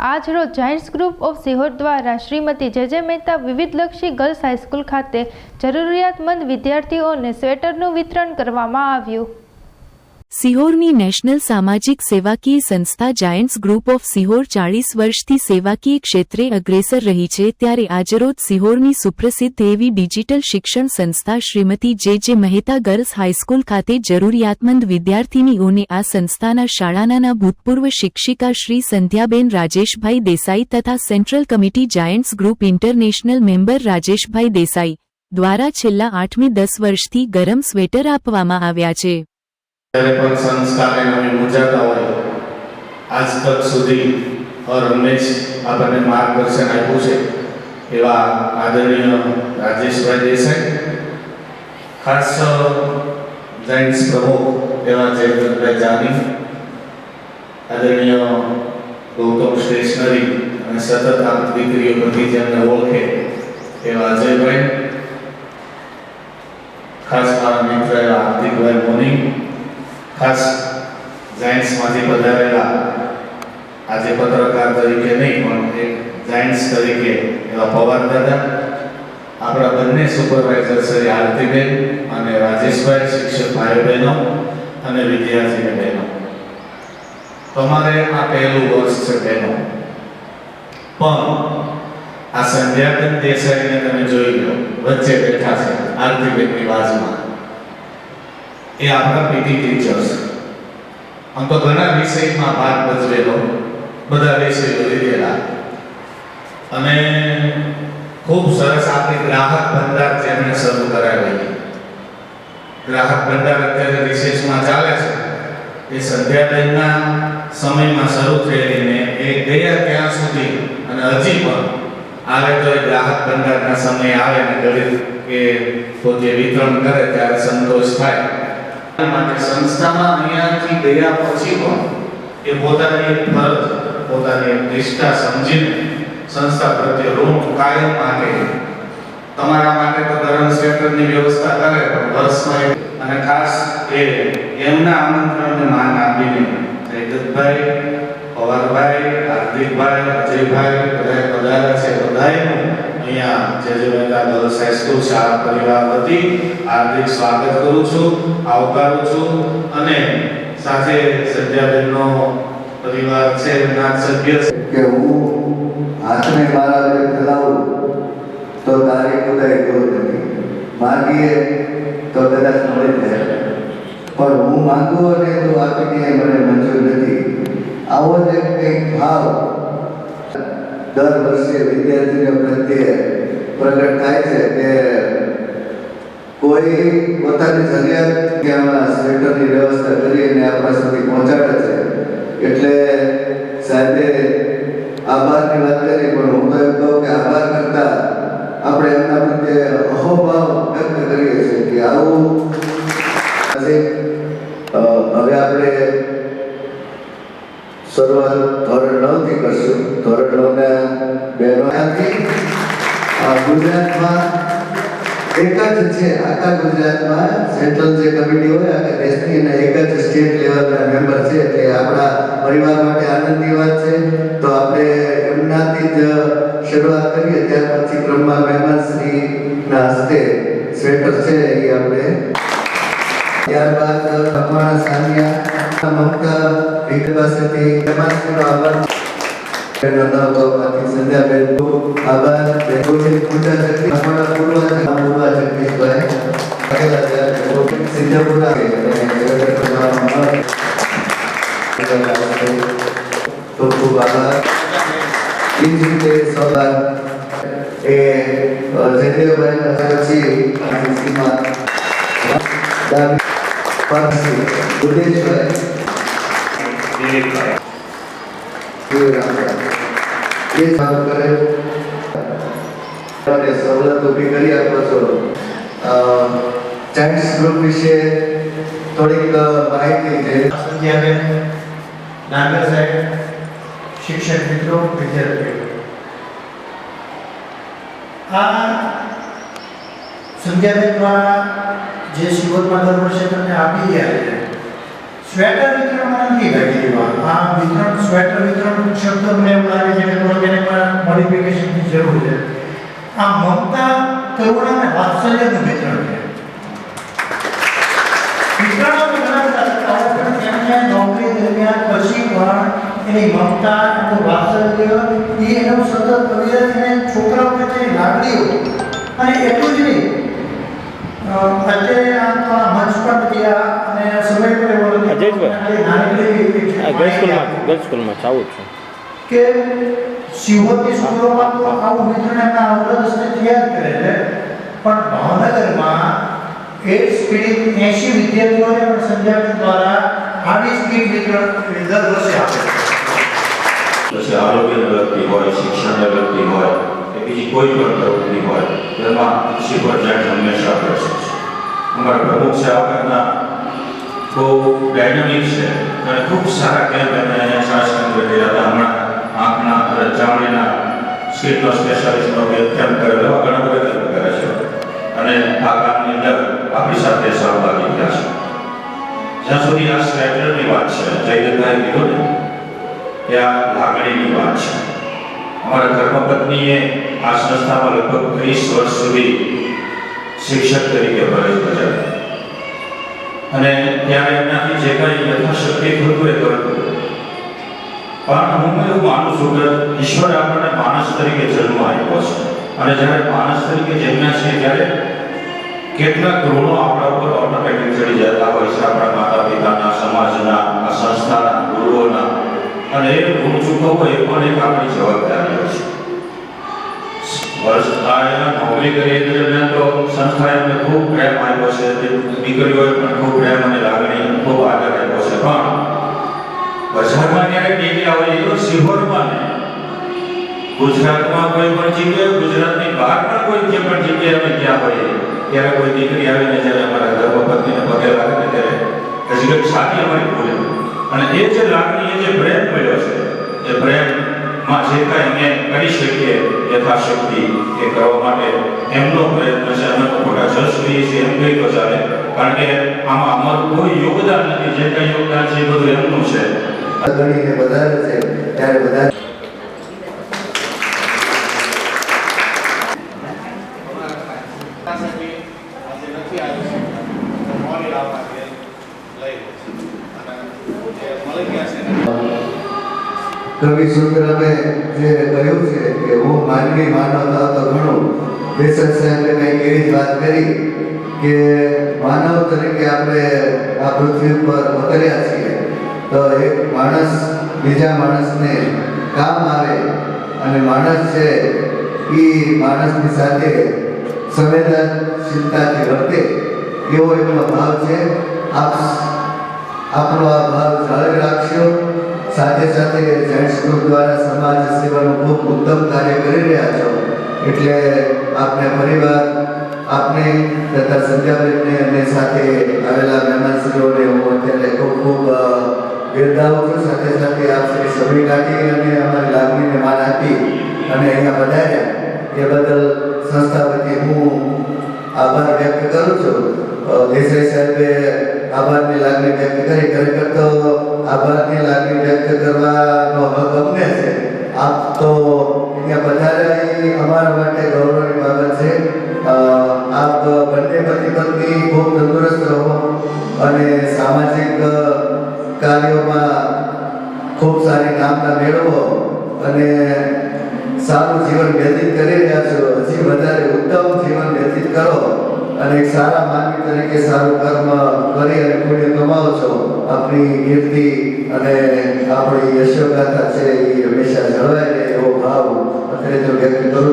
આજ રોજ Giants group of Sihor દ્વારા શ્રીમતી જે મહેતા વિવિધલક્ષી ગર્લ્સ હાઈસ્કૂલ ખાતે જરૂરિયાતમંદ વિદ્યાર્થીઓને સ્વેટરનું વિતરણ કરવામાં આવ્યું। સિહોરની નેશનલ સામાજિક સેવાકીય સંસ્થા જાયન્ટ્સ ગ્રુપ ઓફ સિહોર 40 વર્ષથી સેવાકીય ક્ષેત્રે અગ્રેસર રહી છે, ત્યારે આજરોજ સિહોરની સુપ્રસિદ્ધ એવી ડિજિટલ શિક્ષણ સંસ્થા શ્રીમતી જે મહેતા ગર્લ્સ હાઈસ્કૂલ ખાતે જરૂરિયાતમંદ વિદ્યાર્થીનીઓને આ સંસ્થાના શાળાના ભૂતપૂર્વ શિક્ષિકા શ્રી સંધ્યાબેન રાજેશભાઈ દેસાઈ તથા central committee Giants group international member Rajeshbhai Desai દ્વારા છેલ્લા 8મી 10 વર્ષથી ગરમ સ્વેટર આપવામાં આવ્યા છે। संस्कार में मुजाता हो आज तक सुधी और हमेशा आपने मार्गदर्शन आप्યું છે એવા આદરણીય રાજેશભાઈ દેસાઈ, ખાસ જાયન્ટ્સ પ્રમુખ એવા જયવંતભાઈ જાની, આદરણીય ગૌતમ સ્ટેશનરી અને સતત આ દીકરીઓ બધી જેમને ઓળખે એવા અજયભાઈ, ખાસ મારા મિત્ર એવા હાર્દિકભાઈ મોની, ખાસ જાયન્ટ્સ માંથી પધારેલા આજે પત્રકાર તરીકે નહીં પણ એક જાયન્ટ્સ તરીકે એવા પવાર દાદા, આપણા બંને સુપરવાઇઝર શ્રી આરતીબેન અને રાજેશભાઈ, શિક્ષક ભાઈ બહેનો અને વિદ્યાર્થી બહેનો, તમારે આ પહેલું વર્ષ છે બહેનો, પણ આ સંધ્યાબેન દેસાઈને તમે જોઈ લો, વચ્ચે બેઠા છે આરતીબેનની બાજુમાં, એ આપણા પીટી ટીચર્સ, આમ તો ઘણા વિષયમાં ભાગ ભજવેલો, બધા વિષયો લીધેલા અને ખૂબ સરસ આપણી ગ્રાહક ભંડાર જેમણે શરૂ કરાવેલી, ગ્રાહક ભંડાર અત્યારે વિશેષમાં ચાલે છે, એ સંધ્યાબેનના સમયમાં શરૂ થયેલી ને એ ગયા ત્યાં સુધી અને હજી પણ આવે તો એ ગ્રાહક ભંડારના સમય આવે ને ગરીબ કે પોતે વિતરણ કરે ત્યારે સંતોષ થાય। માટે સંસ્થામાં અહીંયાથી ગયા પછી પણ એ પોતાની એક ફરજ, પોતાની એક નિષ્ઠા સમજીને સંસ્થા પ્રત્યે ઋણ કાયમ માટે તમારા માટે તો ગરમ સ્વેટરની વ્યવસ્થા કરે, પણ વર્ષમાં અને ખાસ એ એમના આમંત્રણને માન આપીને જયદત્તભાઈ, પવારભાઈ, હાર્દિકભાઈ, અજયભાઈ બધા પધાર્યા છે, બધાનું અહીંયા જે મહેતા ગર્લ્સ હાઈસ્કૂલ શાળા પરિવાર વતી હાર્દિક સ્વાગત કરું છું, આવકારું છું અને સાથે સંધ્યાબેનનો પરિવાર છે, ના સભ્ય કે હું હાથને મારા વડે ફેલાવું તો તારી ખુદાઈ દૂર નથી, માંગીએ તો કદાચ મળી જાય, પણ હું માંગુ અને તું આપીને મને મંજૂર નથી, આવો જ એક ભાવ દર વર્ષે વિદ્યાર્થીઓ પ્રત્યે પ્રગટ થાય છે કે કોઈ પોતાની જરૂરિયાત કે આમાં સ્વેટરની વ્યવસ્થા કરીને આપણા સુધી પહોંચાડે છે, એટલે સાહેબે આભારની વાત કરી, પણ હું તો એમ કહું કે આભાર કરતા આપણે એમના પ્રત્યે અહોભાવ વ્યક્ત કરીએ છીએ કે આવું હવે આપણે શરૂઆત ધોરણ 9 થી કરશું। ધોરણ 9 ના બહેનો ગુજરાતમાં એક જ છે, આખા ગુજરાતમાં સેન્ટ્રલ જે કમિટી હોય આખા દેશની અને એક જ સ્ટેટ લેવલના મેમ્બર છે, એટલે આપણા પરિવાર માટે આનંદની વાત છે। તો આપણે એમનાથી જ શરૂઆત કરીએ, ત્યાર પછી ક્રમમાં મહેમાનશ્રીના હસ્તે સ્વેટર છે એ આપણે, ત્યારબાદ મકવાણા સાનિયા મમતા એક પાસેથી મહેમાનશ્રીનો આભાર, સંધ્યાબેન આભાર, પૂજા શક્તિ પૂર્વા જગદીશભાઈ સિદ્ધપુરા ખૂબ ખૂબ આભાર। એ જ રીતે સૌદાર એ જયદેવભાઈના પછી સીમા સવલત ઊભી કરી આપો છો। જાયન્ટ્સ ગ્રુપ વિશે થોડીક માહિતી છે। સંધ્યાબેન, નાગર સાહેબ, શિક્ષક મિત્રો, વિદ્યાર્થીઓ, આ સંધ્યાબેન દ્વારા જે શિવરમાં દર વર્ષે તમને આપી રહ્યા છે સ્વેટર વિતરણ મને નથી લાગી વાત. આ વિતરણ સ્વેટર વિતરણ શબ્દ મને એવું લાગે છે કે થોડુંક એને મોડિફિકેશનની જરૂર છે. આ મમતા કરુણા અને વાત્સલ્યનું વિતરણ છે. વિતરણો ઘણા બધા થતા હોય પણ તેમને નોકરી દરમિયાન પછી પણ એની મમતા એનું વાત્સલ્ય એ એનું સતત અવિરત એને છોકરાઓ પ્રત્યેની લાગણીઓ અને એટલું જ નહીં અત્યારે આ તો આ મંચ પર ગયા અને સમય પર એવો ગર્લ્સ સ્કૂલમાં ચાવું છું કે સિહોરની સ્કૂલોમાં તો આવું વિતરણ એમના અવરદસ્તે તૈયાર કરે છે પણ ભાવનગરમાં 8 સ્પીડ 80 વિદ્યાર્થીઓને પણ સંજાબેન દ્વારા આવી સ્પીડ વિતરણ દર વર્ષે આપે છે. પછી આરોગ્યને લગતી હોય, શિક્ષણને લગતી હોય કે બીજી કોઈ પણ પ્રવૃત્તિ હોય તેમાં શિખર જાણ હંમેશા પ્રશ્ન છે. અમારા પ્રમુખ છે આ વખતના બહુ ડાયનામિક છે અને ખૂબ સારા કેમ્પ એમને અહીંયા ખાસ કેન્દ્ર કર્યા હતા. હમણાં આંખના અને ચામડીના સ્કિનનો સ્પેશિયાલિસ્ટનો કેમ્પ કરેલો એવા ઘણા બધા કેમ્પ કરે છે અને આ કામની અંદર આપણી સાથે સહભાગી થયા છે. જ્યાં સુધી આ સ્વેટરની વાત છે, જયદત્તાએ કીધું ને કે આ લાગણીની વાત છે. અમારા ધર્મપત્નીએ આ સંસ્થામાં લગભગ 30 વર્ષ સુધી શિક્ષક તરીકે ફરજ બજાવી અને ત્યારે એમનાથી જે કંઈ યથાશક્તિ થતું એ કરતું. પણ હું એવું માનું છું કે ઈશ્વરે આપણને માણસ તરીકે જન્મ આપ્યો છે અને જ્યારે માણસ તરીકે જન્મ્યા છીએ ત્યારે કેટલાક ઋણો આપણા ઉપર ઓટોમેટિક ચડી જતા હોય છે. આપણા માતા પિતાના, સમાજના, આ સંસ્થાના, ગુરુઓના, અને એ ઋણ ચૂકવવો એ પણ એક આપણી જવાબદારી હોય છે. વર્ષ નોકરી કરી દરમિયાન તો સંસ્થાએ અમને ખૂબ પ્રેમ આપ્યો છે. દીકરીઓએ પણ ખૂબ પ્રેમ અને લાગણી ખૂબ આદર આપ્યો છે. પણ બજારમાં ક્યારેક નીકળ્યા હોય એ સિહોરમાં ને ગુજરાતમાં કોઈ પણ જગ્યાએ, ગુજરાતની બહાર પણ કોઈ જે પણ જગ્યાએ અમે ગયા હોય ત્યારે કોઈ દીકરી આવીને જ્યારે અમારા ધર્મપત્નીને પગે લાગે ને ત્યારે હજી કંઈક સાથી અમારી ભૂલે અને એ જે લાગણી, એ જે પ્રેમ મળ્યો છે એ પ્રેમમાં જે કાંઈ અમે કરી શકીએ યથાશક્તિ એ કરવા માટે એમનો પ્રયત્ન છે. અમે તો ખોટા જશ લઈએ છીએ એમ કહી તો ચાલે, કારણ કે આમાં અમારું કોઈ યોગદાન નથી. જે કાંઈ યોગદાન છે એ બધું એમનું છે. ગણીને વધારે છે ત્યારે બધા કવિ સુંદરમે જે કહ્યું છે કે હું માનવી માનવતા તો ઘણું. દેસર સાહેબે કંઈક એવી જ વાત કરી કે માનવ તરીકે આપણે આ પૃથ્વી પર અવતર્યા છીએ તો એક માણસ બીજા માણસને કામ આવે અને માણસ છે એ માણસની સાથે સંવેદનશીલતાથી વર્તે એવો એમનો ભાવ છે. આપણો આ ભાવ જાળવી રાખશો. સાથે સાથે જાયન્ટ્સ ગ્રુપ દ્વારા સમાજ સેવાનું ખૂબ ઉત્તમ કાર્ય કરી રહ્યા છો એટલે આપને પરિવાર, આપને તથા સંધ્યાબેનને અને સાથે આવેલા મહેમાનશ્રીઓને હું અત્યારે ખૂબ ખૂબ બિરદાવું છું. સાથે સાથે આપ શ્રી સમય કાઢી અને અમારી લાગણીને માન આપી અને અહીંયા વધાર્યા એ બદલ સંસ્થા વતી હું આભાર વ્યક્ત કરું છું. દેસાઈ સાહેબે આભારની લાગણી વ્યક્ત કરી. ખરેખર તો આભારની લાગણી વ્યક્ત કરવાનો હક અમને છે. આપ તો અહીંયા પધાર્યા એ અમારા માટે ગૌરવની બાબત છે. આપ બંને પતિ પત્ની ખૂબ તંદુરસ્ત રહો અને સામાજિક કાર્યોમાં ખૂબ સારી કામના મેળવો અને સારું જીવન વ્યતીત કરી રહ્યા છો. હજી વધારે ઉત્તમ જીવન વ્યતીત કરો અને એક સારા માનવી તરીકે સારું કર્મ કરી અને પુણ્ય કમાવો છો. આપણી કીર્તિ અને આપણી યશોગાથા છે એ હંમેશા જળવાય રહે એવો ભાવ અત્યારે તો વ્યક્ત કરું.